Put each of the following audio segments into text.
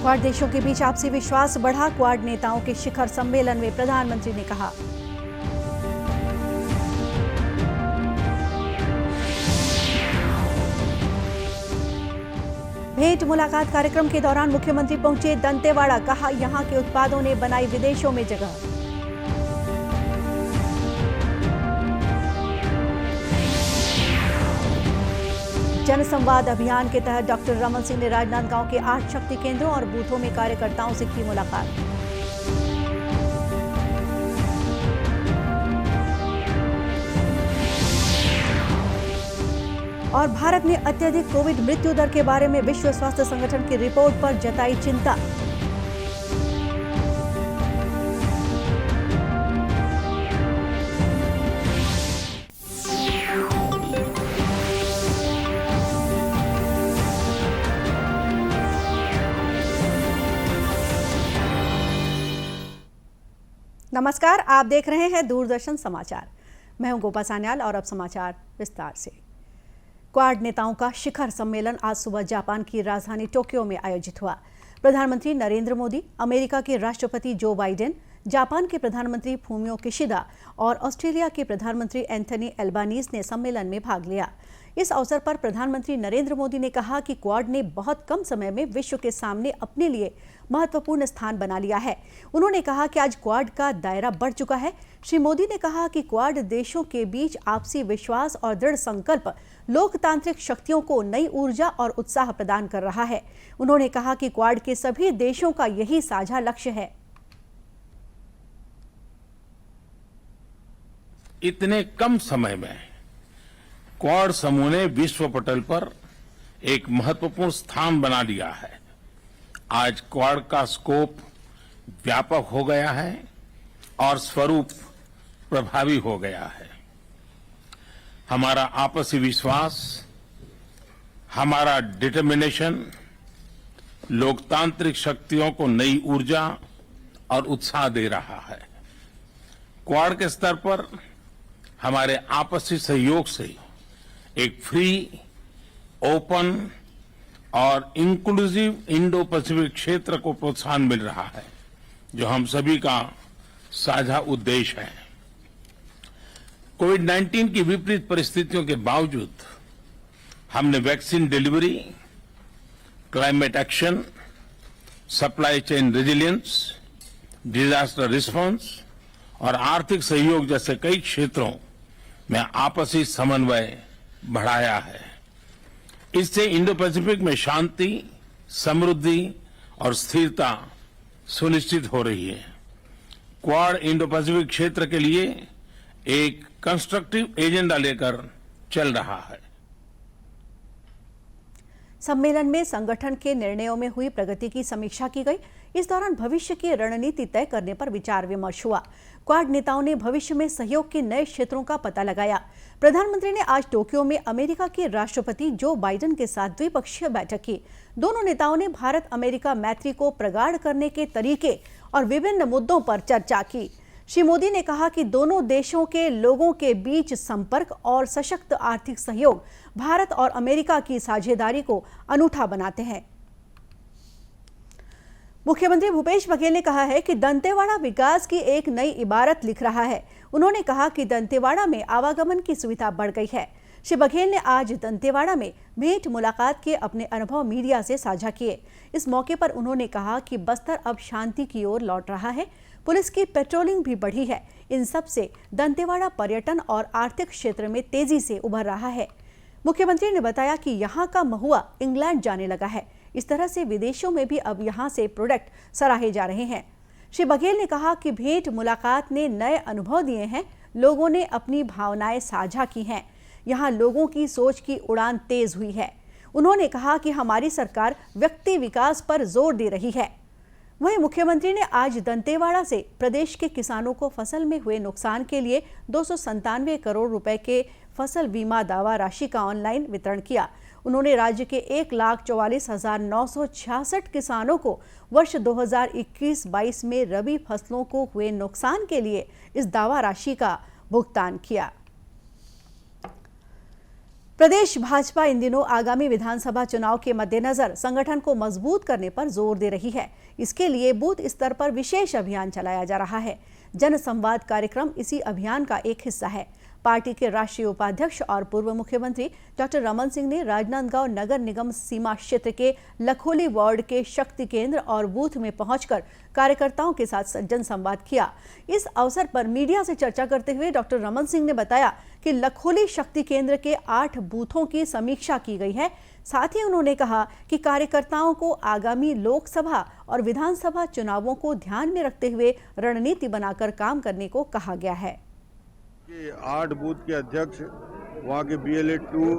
Quad देशों के बीच आपसी विश्वास बढ़ा। क्वाड नेताओं के शिखर सम्मेलन में प्रधानमंत्री ने कहा, भेंट मुलाकात कार्यक्रम के दौरान मुख्यमंत्री पहुंचे दंतेवाड़ा। कहा, यहां के उत्पादों ने बनाई विदेशों में जगह। जनसंवाद अभियान के तहत डॉक्टर रमन सिंह ने राजनांदगांव के 8 शक्ति केंद्रों और बूथों में कार्यकर्ताओं से की मुलाकात। और भारत में अत्यधिक कोविड मृत्यु दर के बारे में विश्व स्वास्थ्य संगठन की रिपोर्ट पर जताई चिंता। नमस्कार, आप देख रहे हैं दूरदर्शन समाचार। मैं हूं गोपा सान्याल और अब समाचार विस्तार से। क्वाड नेताओं का शिखर सम्मेलन आज सुबह जापान की राजधानी टोक्यो में आयोजित हुआ। प्रधानमंत्री नरेंद्र मोदी, अमेरिका के राष्ट्रपति जो बाइडेन, जापान के प्रधानमंत्री फूमियो किशिदा और ऑस्ट्रेलिया के प्रधानमंत्री एंथनी एल्बानीज ने सम्मेलन में भाग लिया। इस अवसर पर प्रधानमंत्री नरेंद्र मोदी ने कहा कि क्वाड ने बहुत कम समय में विश्व के सामने अपने लिए महत्वपूर्ण स्थान बना लिया है। उन्होंने कहा कि आज क्वाड का दायरा बढ़ चुका है। श्री मोदी ने कहा कि क्वाड देशों के बीच आपसी विश्वास और दृढ़ संकल्प लोकतांत्रिक शक्तियों को नई ऊर्जा और उत्साह प्रदान कर रहा है। उन्होंने कहा कि क्वाड के सभी देशों का यही साझा लक्ष्य है। इतने कम समय में क्वाड समूह ने विश्व पटल पर एक महत्वपूर्ण स्थान बना लिया है। आज क्वाड का स्कोप व्यापक हो गया है और स्वरूप प्रभावी हो गया है। हमारा आपसी विश्वास, हमारा डिटर्मिनेशन लोकतांत्रिक शक्तियों को नई ऊर्जा और उत्साह दे रहा है। क्वाड के स्तर पर हमारे आपसी सहयोग से एक फ्री, ओपन और इंक्लूसिव इंडो पैसिफिक क्षेत्र को प्रोत्साहन मिल रहा है, जो हम सभी का साझा उद्देश्य है। कोविड-19 की विपरीत परिस्थितियों के बावजूद हमने vaccine delivery, climate action, supply chain resilience, disaster response और आर्थिक सहयोग जैसे कई क्षेत्रों में आपसी समन्वय बढ़ाया है। इससे इंडो पैसिफिक में शांति, समृद्धि और स्थिरता सुनिश्चित हो रही है। क्वाड इंडो पैसिफिक क्षेत्र के लिए एक कंस्ट्रक्टिव एजेंडा लेकर चल रहा है। सम्मेलन में संगठन के निर्णयों में हुई प्रगति की समीक्षा की गई। इस दौरान भविष्य की रणनीति तय करने पर विचार विमर्श हुआ। क्वाड नेताओं ने भविष्य में सहयोग के नए क्षेत्रों का पता लगाया। प्रधानमंत्री ने आज टोक्यो में अमेरिका के राष्ट्रपति जो बाइडेन के साथ द्विपक्षीय बैठक की। दोनों नेताओं ने भारत अमेरिका मैत्री को प्रगाढ़ करने के तरीके और विभिन्न मुद्दों पर चर्चा की। श्री मोदी ने कहा कि दोनों देशों के लोगों के बीच संपर्क और सशक्त आर्थिक सहयोग भारत और अमेरिका की साझेदारी को अनूठा बनाते हैं। मुख्यमंत्री भूपेश बघेल ने कहा है कि दंतेवाड़ा विकास की एक नई इबारत लिख रहा है। उन्होंने कहा कि दंतेवाड़ा में आवागमन की सुविधा बढ़ गई है। श्री बघेल ने आज दंतेवाड़ा में भेंट मुलाकात के अपने अनुभव मीडिया से साझा किए। इस मौके पर उन्होंने कहा कि बस्तर अब शांति की ओर लौट रहा है। पुलिस की पेट्रोलिंग भी बढ़ी है। इन सब से दंतेवाड़ा पर्यटन और आर्थिक क्षेत्र में तेजी से उभर रहा है। मुख्यमंत्री ने बताया कि यहाँ का महुआ इंग्लैंड जाने लगा है। इस तरह से विदेशों में भी अब यहाँ से प्रोडक्ट सराहे जा रहे हैं। श्री बघेल ने कहा कि भेंट मुलाकात ने नए अनुभव दिए हैं। लोगों ने अपनी भावनाएं साझा की हैं। यहाँ लोगों की सोच की उड़ान तेज हुई है। उन्होंने कहा कि हमारी सरकार व्यक्ति विकास पर जोर दे रही है। वहीं मुख्यमंत्री ने आज दंतेवाड़ा से प्रदेश के किसानों को फसल में हुए नुकसान के लिए 297 करोड़ रुपए के फसल बीमा दावा राशि का ऑनलाइन वितरण किया। उन्होंने राज्य के 1,44,966 किसानों को वर्ष 2021-22 में रबी फसलों को हुए नुकसान के लिए इस दावा राशि का भुगतान किया। प्रदेश भाजपा इन दिनों आगामी विधानसभा चुनाव के मद्देनजर संगठन को मजबूत करने पर जोर दे रही है। इसके लिए बूथ स्तर पर विशेष अभियान चलाया जा रहा है। जन संवाद कार्यक्रम इसी अभियान का एक हिस्सा है। पार्टी के राष्ट्रीय उपाध्यक्ष और पूर्व मुख्यमंत्री डॉक्टर रमन सिंह ने राजनांदगांव नगर निगम सीमा क्षेत्र के लखोली वार्ड के शक्ति केंद्र और बूथ में पहुंचकर कार्यकर्ताओं के साथ जन संवाद किया। इस अवसर पर मीडिया से चर्चा करते हुए डॉक्टर रमन सिंह ने बताया कि लखोली शक्ति केंद्र के 8 बूथों की समीक्षा की गई है। साथ ही उन्होंने कहा कि कार्यकर्ताओं को आगामी लोकसभा और विधानसभा चुनावों को ध्यान में रखते हुए रणनीति बनाकर काम करने को कहा गया है। 8 बूथ के अध्यक्ष, वहाँ के BLA 2,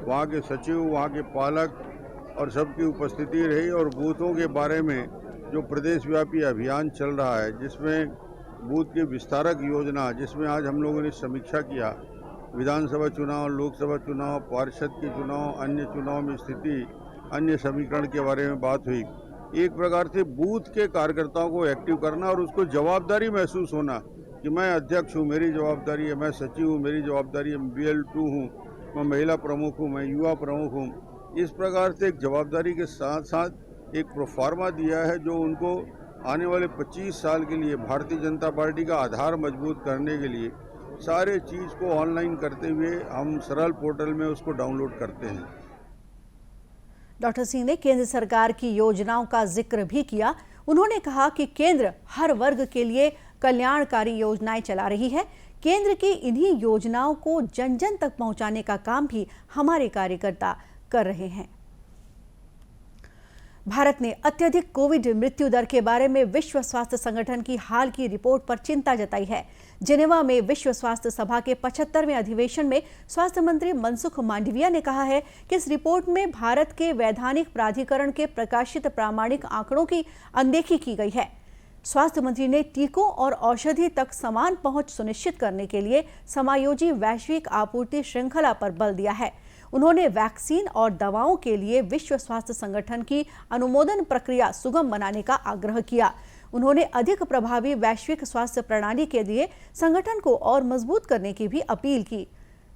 वहाँ के सचिव, वहाँ के पालक और सबकी उपस्थिति रही और बूथों के बारे में जो प्रदेश व्यापी अभियान चल रहा है, जिसमें बूथ की विस्तारक योजना, जिसमें आज हम लोगों ने समीक्षा किया, विधानसभा चुनाव, लोकसभा चुनाव, पार्षद के चुनाव, अन्य चुनाव में स्थिति, अन्य समीकरण के बारे में बात हुई। एक प्रकार से बूथ के कार्यकर्ताओं को एक्टिव करना और उसको जवाबदारी महसूस होना कि मैं अध्यक्ष हूँ, मेरी जवाबदारी है, मैं सचिव हूँ, मेरी जवाबदारी है, मैं BL 2 हूँ, मैं महिला प्रमुख हूँ, मैं युवा प्रमुख हूँ। इस प्रकार से एक जवाबदारी के साथ साथ एक प्रोफार्मा दिया है जो उनको आने वाले 25 साल के लिए भारतीय जनता पार्टी का आधार मजबूत करने के लिए सारे चीज़ को ऑनलाइन करते हुए हम सरल पोर्टल में उसको डाउनलोड करते हैं। डॉक्टर सिंह ने केंद्र सरकार की योजनाओं का जिक्र भी किया। उन्होंने कहा कि केंद्र हर वर्ग के लिए कल्याणकारी योजनाएं चला रही है। केंद्र की इन्हीं योजनाओं को जन जन तक पहुंचाने का काम भी हमारे कार्यकर्ता कर रहे हैं। भारत ने अत्यधिक कोविड मृत्यु दर के बारे में विश्व स्वास्थ्य संगठन की हाल की रिपोर्ट पर चिंता जताई है। जिनेवा में विश्व स्वास्थ्य सभा के 75वें अधिवेशन में स्वास्थ्य मंत्री मनसुख मांडविया ने कहा है कि इस रिपोर्ट में भारत के वैधानिक प्राधिकरण के प्रकाशित प्रामाणिक आंकड़ों की अनदेखी की गई है। स्वास्थ्य मंत्री ने टीकों और औषधि तक समान पहुंच सुनिश्चित करने के लिए समायोजी वैश्विक आपूर्ति श्रृंखला पर बल दिया है। उन्होंने वैक्सीन और दवाओं के लिए विश्व स्वास्थ्य संगठन की अनुमोदन प्रक्रिया सुगम बनाने का आग्रह किया। उन्होंने अधिक प्रभावी वैश्विक स्वास्थ्य प्रणाली के लिए संगठन को और मजबूत करने की भी अपील की।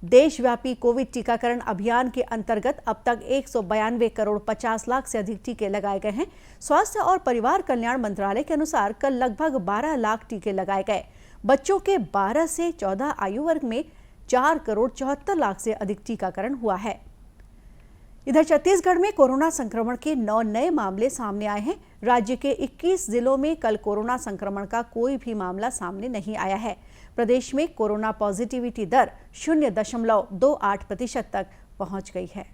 देशव्यापी कोविड टीकाकरण अभियान के अंतर्गत अब तक 192 करोड़ 50 लाख से अधिक टीके लगाए गए हैं। स्वास्थ्य और परिवार कल्याण मंत्रालय के अनुसार कल लगभग 12 लाख टीके लगाए गए। बच्चों के 12 से 14 आयु वर्ग में 4 करोड़ 74 लाख से अधिक टीकाकरण हुआ है। इधर छत्तीसगढ़ में कोरोना संक्रमण के 9 नए मामले सामने आए हैं। राज्य के 21 जिलों में कल कोरोना संक्रमण का कोई भी मामला सामने नहीं आया है। प्रदेश में कोरोना पॉजिटिविटी दर 0.28% तक पहुंच गई है।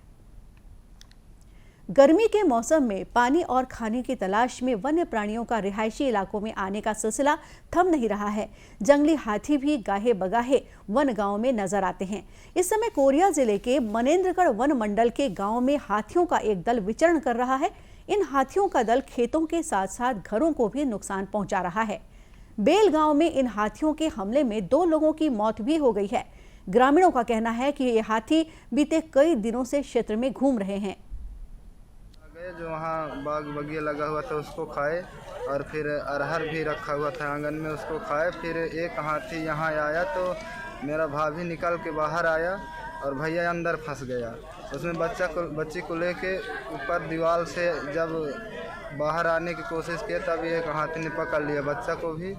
गर्मी के मौसम में पानी और खाने की तलाश में वन्य प्राणियों का रिहायशी इलाकों में आने का सिलसिला थम नहीं रहा है। जंगली हाथी भी गाहे बगाहे वन गांव में नजर आते हैं। इस समय कोरिया जिले के मनेन्द्रगढ़ वन मंडल के गांव में हाथियों का एक दल विचरण कर रहा है। इन हाथियों का दल खेतों के साथ साथ घरों को भी नुकसान पहुंचा रहा है। बेल गांव में इन हाथियों के हमले में 2 लोगों की मौत भी हो गई है। ग्रामीणों का कहना है कि ये हाथी बीते कई दिनों से क्षेत्र में घूम रहे हैं। जो वहाँ बाग बगिया लगा हुआ था उसको खाए और फिर अरहर भी रखा हुआ था आंगन में उसको खाए। फिर एक हाथी यहाँ आया तो मेरा भाभी निकल के बाहर आया और भैया अंदर फंस गया। उसमें बच्ची को लेके ऊपर दीवार से जब बाहर आने की कोशिश किया तब एक हाथी ने पकड़ लिया, बच्चा को भी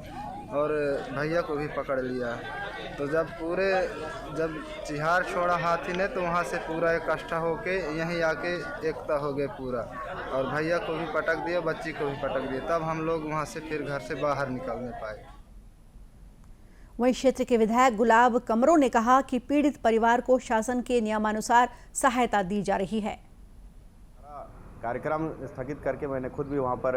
और भैया को भी पकड़ लिया। तो जब चिहार छोड़ा हाथी ने तो वहाँ से पूरा इकट्ठा होके यहीं आके एकता हो गए पूरा और भैया को भी पटक दिया, बच्ची को भी पटक दिया। तब हम लोग वहाँ से फिर घर से बाहर निकलने पाए। वहीं क्षेत्र के विधायक गुलाब कमरों ने कहा कि पीड़ित परिवार को शासन के नियमानुसार सहायता दी जा रही है। कार्यक्रम स्थगित करके मैंने खुद भी वहाँ पर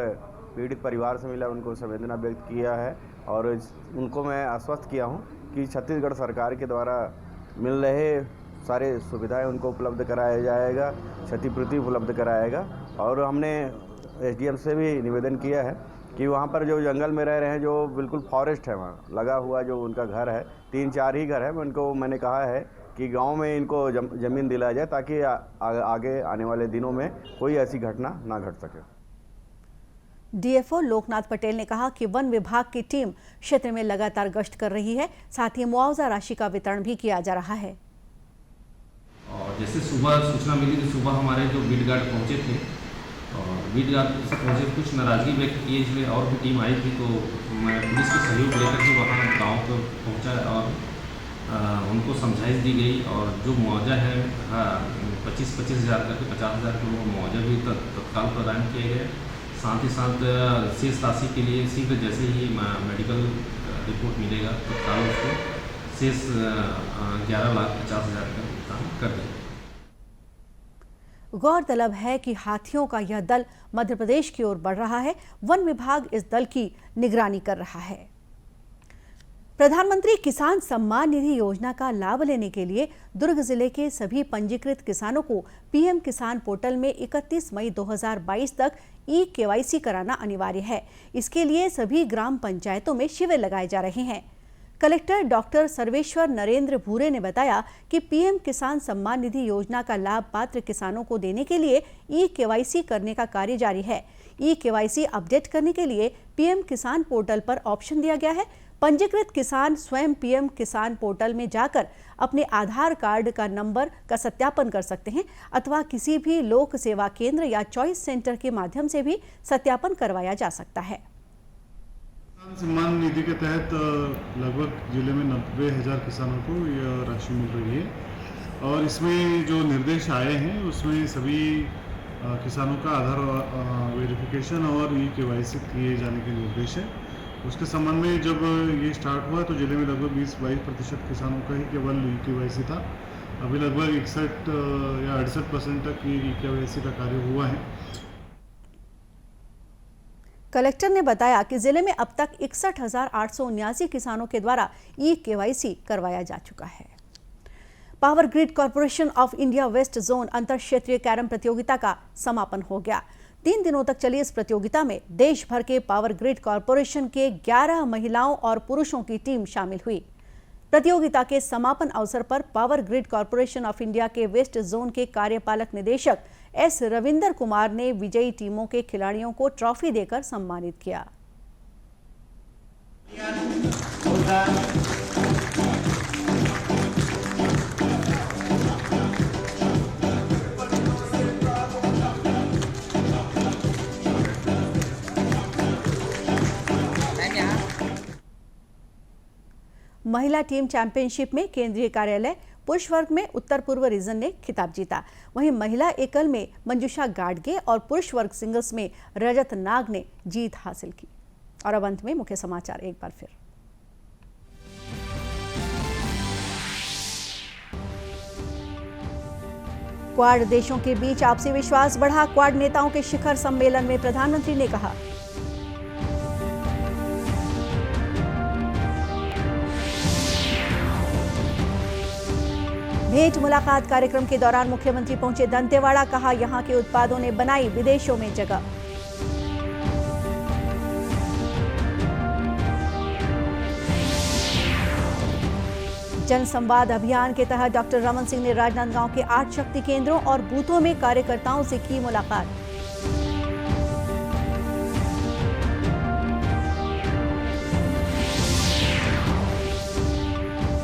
पीड़ित परिवार से मिला, उनको संवेदना व्यक्त किया है और उनको मैं आश्वस्त किया हूँ कि छत्तीसगढ़ सरकार के द्वारा मिल रहे सारे सुविधाएं उनको उपलब्ध कराया जाएगा, क्षतिपूर्ति उपलब्ध कराएगा। और हमने SDM से भी निवेदन किया है कि वहाँ पर जो जंगल में रह रहे हैं, जो बिल्कुल फॉरेस्ट है वहाँ लगा हुआ जो उनका घर है, 3-4 ही घर है, मैंने कहा है कि गांव में इनको ज़मीन दिलाया जाए ताकि आगे आने वाले दिनों में कोई ऐसी घटना ना घट सके। DFO लोकनाथ पटेल ने कहा कि वन विभाग की टीम क्षेत्र में लगातार गश्त कर रही है, साथ ही मुआवजा राशि का वितरण भी किया जा रहा है। जैसे सुबह सूचना मिली तो सुबह हमारे जो बीट गार्ड पहुँचे थे और बीट गार्ड से पहुँचे कुछ नाराज़गी व्यक्त किए, इसलिए और भी टीम आई थी, तो मैं पुलिस का सहयोग लेकर के वहाँ गाँव पर पहुँचा और उनको समझाइश दी गई और जो मुआवजा है 25-25 हज़ार करके 50 हज़ार के वो मुआवजा भी तत्काल प्रदान किए गए। साथ ही साथ शेष राशि के लिए शीघ्र जैसे ही मेडिकल रिपोर्ट मिलेगा तत्काल उसको शेष 11,50,000 का भुगतान कर देंगे। गौरतलब है कि हाथियों का यह दल मध्य प्रदेश की ओर बढ़ रहा है। वन विभाग इस दल की निगरानी कर रहा है। प्रधानमंत्री किसान सम्मान निधि योजना का लाभ लेने के लिए दुर्ग जिले के सभी पंजीकृत किसानों को पीएम किसान पोर्टल में 31 मई 2022 तक ई-केवाईसी कराना अनिवार्य है। इसके लिए सभी ग्राम पंचायतों में शिविर लगाए जा रहे हैं। कलेक्टर डॉक्टर सर्वेश्वर नरेंद्र भूरे ने बताया कि पीएम किसान सम्मान निधि योजना का लाभ पात्र किसानों को देने के लिए ई-केवाईसी करने का कार्य जारी है। ई-केवाईसी अपडेट करने के लिए पीएम किसान पोर्टल पर ऑप्शन दिया गया है। पंजीकृत किसान स्वयं पीएम किसान पोर्टल में जाकर अपने आधार कार्ड का नंबर का सत्यापन कर सकते हैं अथवा किसी भी लोक सेवा केंद्र या चॉइस सेंटर के माध्यम से भी सत्यापन करवाया जा सकता है। किसान सम्मान निधि के तहत लगभग जिले में 90,000 किसानों को यह राशि मिल रही है और इसमें जो निर्देश आए हैं उसमें सभी किसानों का आधार वेरिफिकेशन और ई-केवाईसी किए जाने के निर्देश है। उसके संबंध में जब ये स्टार्ट हुआ तो जिले में लगभग 20-22% किसानों का ही केवल ई-केवाईसी था। अभी लगभग 61 या 68% तक ई-केवाईसी का कार्य हुआ है। कलेक्टर ने बताया कि जिले में अब तक 61,879 किसानों के द्वारा ई-केवाईसी करवाया जा चुका है। Power grid corporation of India west zone अंतर क्षेत्रीय कैरम प्रतियोगिता का समापन हो गया। 3 दिनों तक चली इस प्रतियोगिता में देश भर के पावर ग्रिड कॉर्पोरेशन के 11 महिलाओं और पुरुषों की टीम शामिल हुई। प्रतियोगिता के समापन अवसर पर power grid corporation of India के वेस्ट जोन के कार्यपालक निदेशक एस रविंदर कुमार ने विजयी टीमों के खिलाड़ियों को ट्रॉफी देकर सम्मानित किया। महिला टीम चैंपियनशिप में केंद्रीय कार्यालय पुरुष वर्ग में उत्तर पूर्व रीजन ने खिताब जीता। वहीं महिला एकल में मंजुषा गाडगे और पुरुष वर्ग सिंगल्स में रजत नाग ने जीत हासिल की। और अब अंत में मुख्य समाचार एक बार फिर। क्वाड देशों के बीच आपसी विश्वास बढ़ा। क्वाड नेताओं के शिखर सम्मेलन में प्रधानमंत्री ने कहा, भेंट मुलाकात कार्यक्रम के दौरान मुख्यमंत्री पहुंचे दंतेवाड़ा। कहा, यहां के उत्पादों ने बनाई विदेशों में जगह। जन संवाद अभियान के तहत डॉक्टर रमन सिंह ने राजनांदगांव के 8 शक्ति केंद्रों और बूथों में कार्यकर्ताओं से की मुलाकात।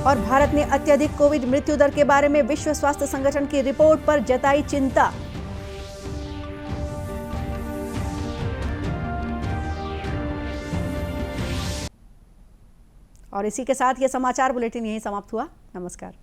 और भारत ने अत्यधिक कोविड मृत्यु दर के बारे में विश्व स्वास्थ्य संगठन की रिपोर्ट पर जताई चिंता। और इसी के साथ यह समाचार बुलेटिन यहीं समाप्त हुआ। नमस्कार।